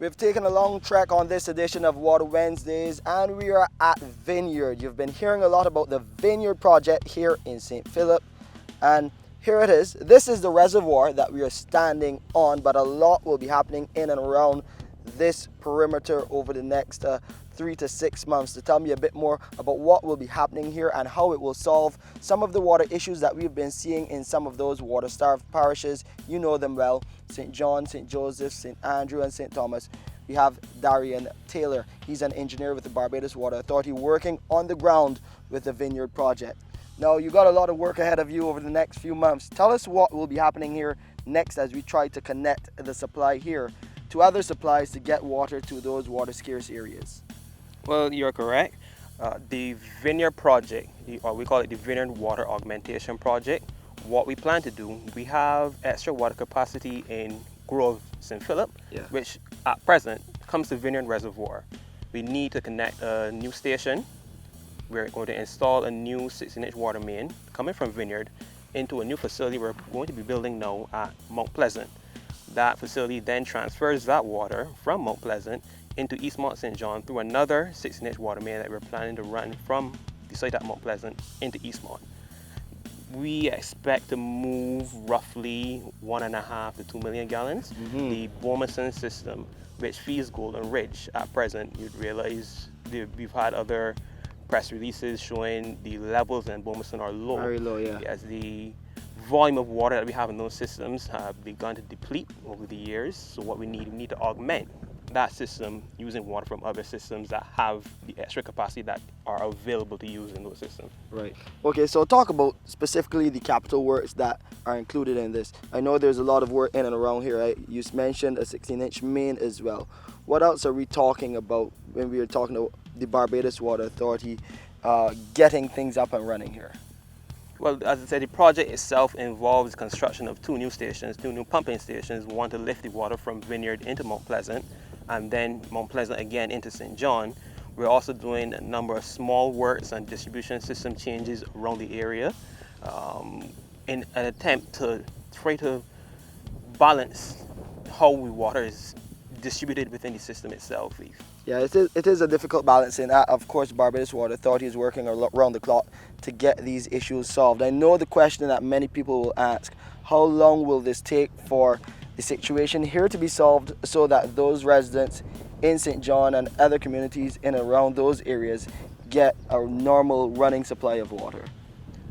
We've taken a long trek on this edition of Water Wednesdays, and we are at Vineyard. You've been hearing a lot about the Vineyard project here in St. Philip, and here it is. This is the reservoir that we are standing on, but a lot will be happening in and around this perimeter over the next 3 to 6 months. To tell me a bit more about what will be happening here and how it will solve some of the water issues that we've been seeing in some of those water-starved parishes. You know them well: St. John, St. Joseph, St. Andrew, and St. Thomas. We have Darien Taylor. He's an engineer with the Barbados Water Authority working on the ground with the Vineyard project. Now, you got a lot of work ahead of you over the next few months. Tell us what will be happening here next as we try to connect the supply here to other supplies to get water to those water scarce areas. Well, you're correct. The Vineyard project, or we call it the Vineyard Water Augmentation project, what we plan to do, we have extra water capacity in Grove, St. Philip, which at present comes to Vineyard Reservoir. We need to connect a new station. We're going to install a new 16-inch water main coming from Vineyard into a new facility we're going to be building now at Mount Pleasant. That facility then transfers that water from Mount Pleasant into Eastmont St. John through another 16-inch water main that we're planning to run from the site at Mount Pleasant into Eastmont. We expect to move roughly 1.5 to 2 million gallons. The Bomason system, which feeds Golden Ridge at present, you'd realize we've had other press releases showing the levels in Bomason are low. Very low, yeah. As the volume of water that we have in those systems have begun to deplete over the years. So what we need to augment that system using water from other systems that have the extra capacity that are available to use in those systems. Right. Okay, so talk about specifically the capital works that are included in this. I know there's a lot of work in and around here, right? You mentioned a 16-inch main as well. What else are we talking about when we are talking about the Barbados Water Authority getting things up and running here? Well, as I said, the project itself involves the construction of 2 new stations, 2 new pumping stations, one to lift the water from Vineyard into Mount Pleasant, and then Mount Pleasant again into St. John. We're also doing a number of small works and distribution system changes around the area in an attempt to try to balance how water is distributed within the system itself. Yeah, it is a difficult balance, and of course Barbados Water Authority is working around the clock to get these issues solved. I know the question that many people will ask: how long will this take for the situation here to be solved so that those residents in St. John and other communities in and around those areas get a normal running supply of water?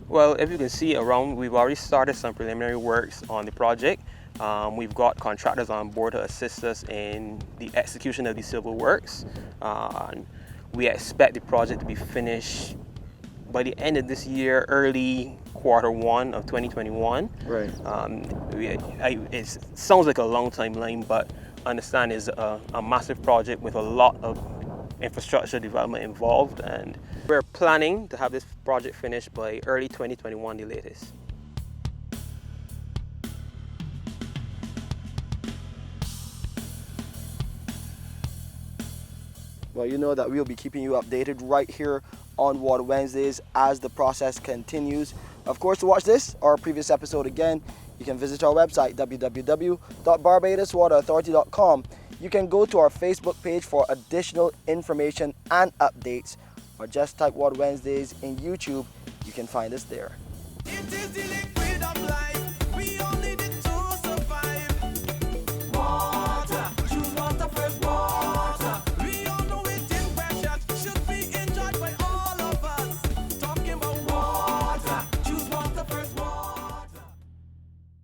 Well, if you can see around, we've already started some preliminary works on the project. We've got contractors on board to assist us in the execution of the civil works. And we expect the project to be finished by the end of this year, early Q1 of 2021. Right. It sounds like a long timeline, but understand it's a massive project with a lot of infrastructure development involved, and we're planning to have this project finished by early 2021, the latest. Well, you know that we'll be keeping you updated right here on Water Wednesdays as the process continues. Of course, to watch this or a previous episode again, you can visit our website, www.barbadoswaterauthority.com. You can go to our Facebook page for additional information and updates, or just type Water Wednesdays in YouTube. You can find us there. It is the liquid of life.